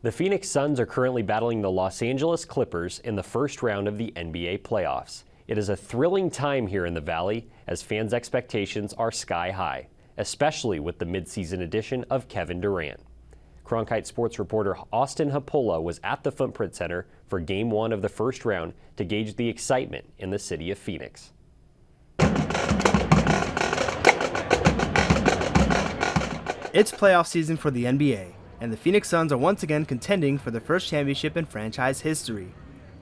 The Phoenix Suns are currently battling the Los Angeles Clippers in the first round of the NBA playoffs. It is a thrilling time here in the Valley as fans' expectations are sky high, especially with the midseason addition of Kevin Durant. Cronkite Sports reporter Austin Hapola was at the Footprint Center for Game 1 of the first round to gauge the excitement in the city of Phoenix. It's playoff season for the NBA, and the Phoenix Suns are once again contending for their first championship in franchise history.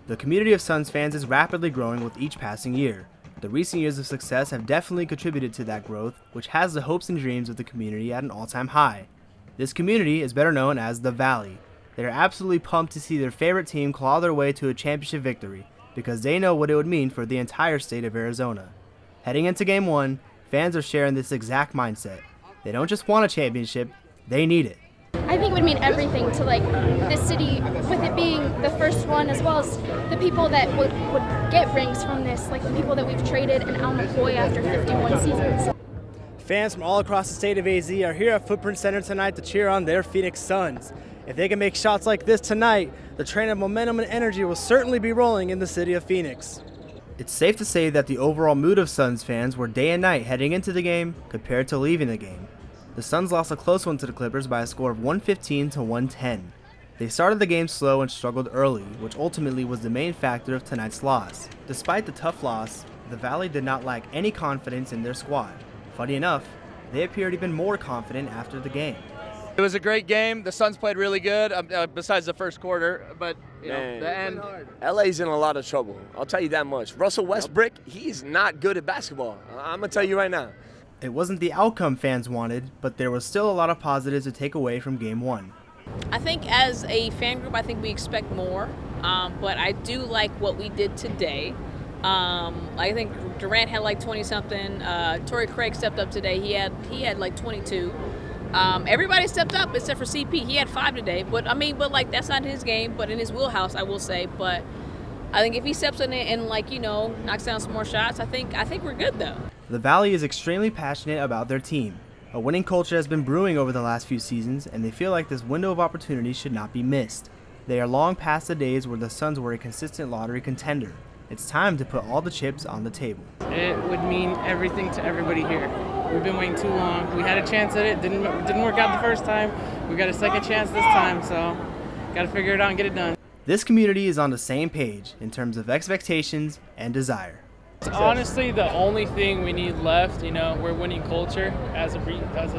The community of Suns fans is rapidly growing with each passing year. The recent years of success have definitely contributed to that growth, which has the hopes and dreams of the community at an all-time high. This community is better known as the Valley. They are absolutely pumped to see their favorite team claw their way to a championship victory because they know what it would mean for the entire state of Arizona. Heading into Game 1, fans are sharing this exact mindset. They don't just want a championship, they need it. I think it would mean everything to this city, with it being the first one, as well as the people that would get rings from this, like the people that we've traded in Al McCoy after 51 seasons. Fans from all across the state of AZ are here at Footprint Center tonight to cheer on their Phoenix Suns. If they can make shots like this tonight, the train of momentum and energy will certainly be rolling in the city of Phoenix. It's safe to say that the overall mood of Suns fans were day and night heading into the game compared to leaving the game. The Suns lost a close one to the Clippers by a score of 115 to 110. They started the game slow and struggled early, which ultimately was the main factor of tonight's loss. Despite the tough loss, the Valley did not lack any confidence in their squad. Funny enough, they appeared even more confident after the game. It was a great game. The Suns played really good, besides the first quarter, but the end. LA's in a lot of trouble. I'll tell you that much. Russell Westbrook, he's not good at basketball. I'm gonna tell you right now. It wasn't the outcome fans wanted, but there was still a lot of positives to take away from Game 1. I think as a fan group, I think we expect more, but I do like what we did today. I think Durant had like 20-something. Torrey Craig stepped up today. He had like 22. Everybody stepped up except for CP. He had 5 today, but that's not his game, but in his wheelhouse, I will say. But I think if he steps in it and knocks down some more shots, I think we're good though. The Valley is extremely passionate about their team. A winning culture has been brewing over the last few seasons, and they feel like this window of opportunity should not be missed. They are long past the days where the Suns were a consistent lottery contender. It's time to put all the chips on the table. It would mean everything to everybody here. We've been waiting too long. We had a chance at it. Didn't work out the first time. We got a second chance this time, so got to figure it out and get it done. This community is on the same page in terms of expectations and desire. It's honestly the only thing we need left. We're winning culture as of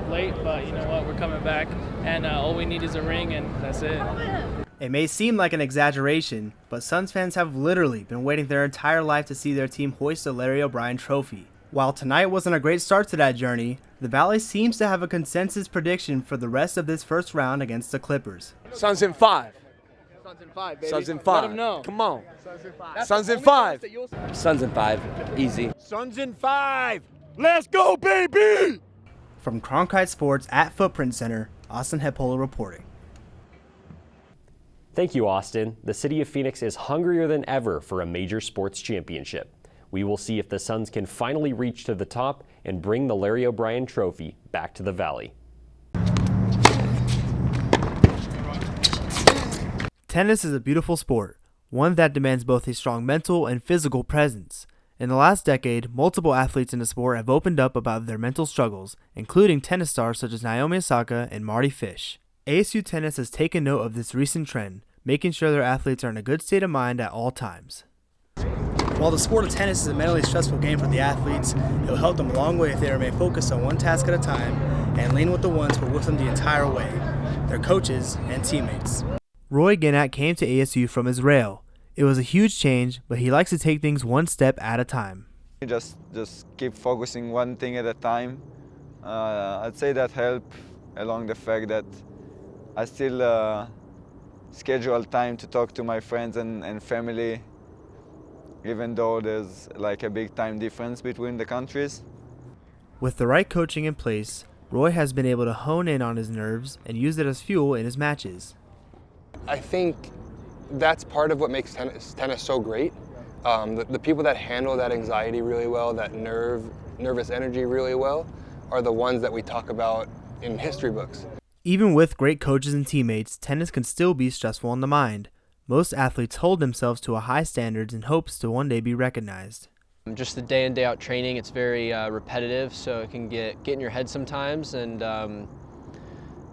late, but you know what? We're coming back, and all we need is a ring, and that's it. It may seem like an exaggeration, but Suns fans have literally been waiting their entire life to see their team hoist the Larry O'Brien trophy. While tonight wasn't a great start to that journey, the Valley seems to have a consensus prediction for the rest of this first round against the Clippers. Suns in 5. Suns in 5, baby. Suns in Let 5. them know. Come on. Suns in 5. Suns in 5. Suns in 5. Easy. Suns in 5. Let's go, baby! From Cronkite Sports at Footprint Center, Austin Hapola reporting. Thank you, Austin. The city of Phoenix is hungrier than ever for a major sports championship. We will see if the Suns can finally reach to the top and bring the Larry O'Brien trophy back to the Valley. Tennis is a beautiful sport, one that demands both a strong mental and physical presence. In the last decade, multiple athletes in the sport have opened up about their mental struggles, including tennis stars such as Naomi Osaka and Marty Fish. ASU Tennis has taken note of this recent trend, making sure their athletes are in a good state of mind at all times. While the sport of tennis is a mentally stressful game for the athletes, it will help them a long way if they remain focused on one task at a time and lean with the ones who are with them the entire way, their coaches and teammates. Roy Gannett came to ASU from Israel. It was a huge change, but he likes to take things one step at a time. Just keep focusing one thing at a time. I'd say that helped along the fact that I still schedule time to talk to my friends and family, even though there's like a big time difference between the countries. With the right coaching in place, Roy has been able to hone in on his nerves and use it as fuel in his matches. I think that's part of what makes tennis so great. The people that handle that anxiety really well, that nervous energy really well, are the ones that we talk about in history books. Even with great coaches and teammates, tennis can still be stressful on the mind. Most athletes hold themselves to a high standards in hopes to one day be recognized. Just the day in, day out training, it's very repetitive, so it can get in your head sometimes. And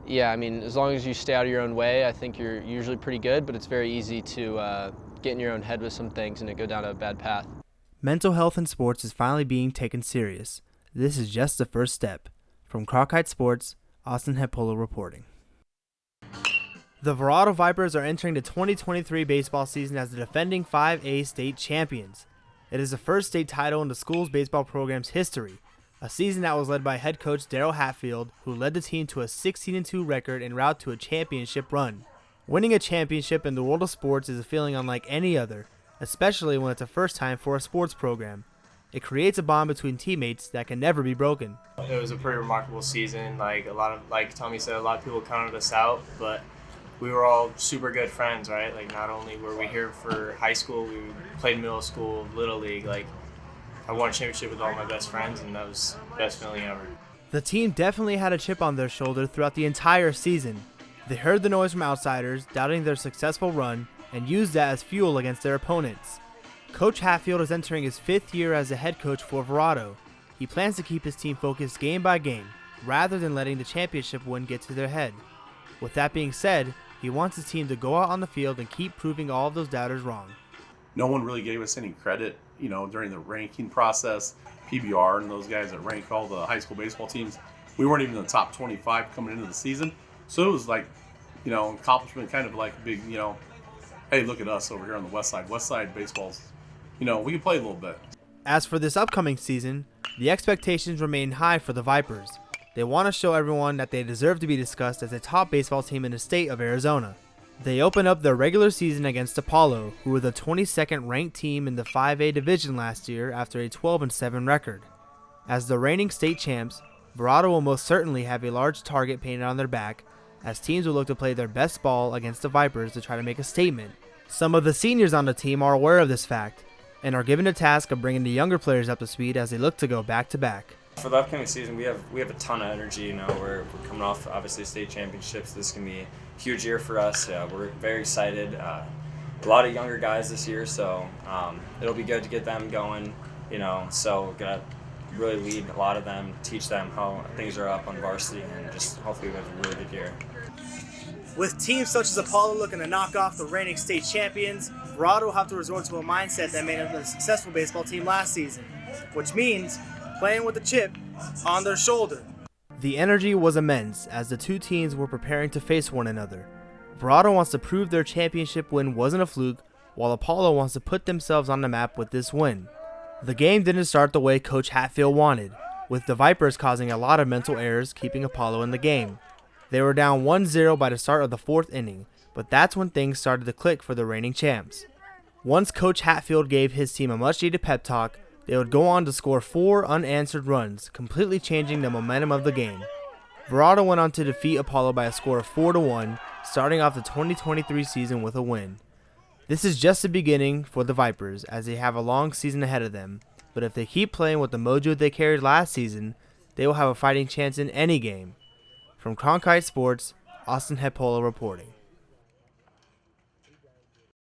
yeah, I mean, as long as you stay out of your own way, I think you're usually pretty good, but it's very easy to get in your own head with some things and it go down a bad path. Mental health in sports is finally being taken serious. This is just the first step. From Crockite Sports, Austin Hepolo reporting. The Verrado Vipers are entering the 2023 baseball season as the defending 5A state champions. It is the first state title in the school's baseball program's history, a season that was led by head coach Daryl Hatfield, who led the team to a 16-2 record en route to a championship run. Winning a championship in the world of sports is a feeling unlike any other, especially when it's a first time for a sports program. It creates a bond between teammates that can never be broken. It was a pretty remarkable season. Like Tommy said, a lot of people counted us out, but we were all super good friends, right? Like, not only were we here for high school, we played middle school, little league. Like, I won a championship with all my best friends, and that was the best feeling ever. The team definitely had a chip on their shoulder throughout the entire season. They heard the noise from outsiders, doubting their successful run, and used that as fuel against their opponents. Coach Hatfield is entering his 5th year as a head coach for Verrado. He plans to keep his team focused game by game, rather than letting the championship win get to their head. With that being said, he wants his team to go out on the field and keep proving all of those doubters wrong. No one really gave us any credit, during the ranking process. PBR and those guys that rank all the high school baseball teams, we weren't even in the top 25 coming into the season. So it was like, accomplishment, kind of like a big, hey, look at us over here on the west side. West side baseball's, we can play a little bit. As for this upcoming season, the expectations remain high for the Vipers. They want to show everyone that they deserve to be discussed as a top baseball team in the state of Arizona. They open up their regular season against Apollo, who were the 22nd ranked team in the 5A division last year after a 12-7 record. As the reigning state champs, Verrado will most certainly have a large target painted on their back, as teams will look to play their best ball against the Vipers to try to make a statement. Some of the seniors on the team are aware of this fact, and are given the task of bringing the younger players up to speed as they look to go back-to-back. For the upcoming season, we have a ton of energy. We're coming off obviously state championships. This can be a huge year for us. We're very excited. A lot of younger guys this year, so it'll be good to get them going. So we're gonna really lead a lot of them, teach them how things are up on varsity, and just hopefully we have a really good year. With teams such as Apollo looking to knock off the reigning state champions, Verrado will have to resort to a mindset that made them a successful baseball team last season, which means playing with a chip on their shoulder. The energy was immense as the two teams were preparing to face one another. Verrado wants to prove their championship win wasn't a fluke, while Apollo wants to put themselves on the map with this win. The game didn't start the way Coach Hatfield wanted, with the Vipers causing a lot of mental errors keeping Apollo in the game. They were down 1-0 by the start of the 4th inning, but that's when things started to click for the reigning champs. Once Coach Hatfield gave his team a much-needed pep talk, they would go on to score 4 unanswered runs, completely changing the momentum of the game. Verrado went on to defeat Apollo by a score of 4-1, starting off the 2023 season with a win. This is just the beginning for the Vipers, as they have a long season ahead of them, but if they keep playing with the mojo they carried last season, they will have a fighting chance in any game. From Cronkite Sports, Austin Hepolo reporting.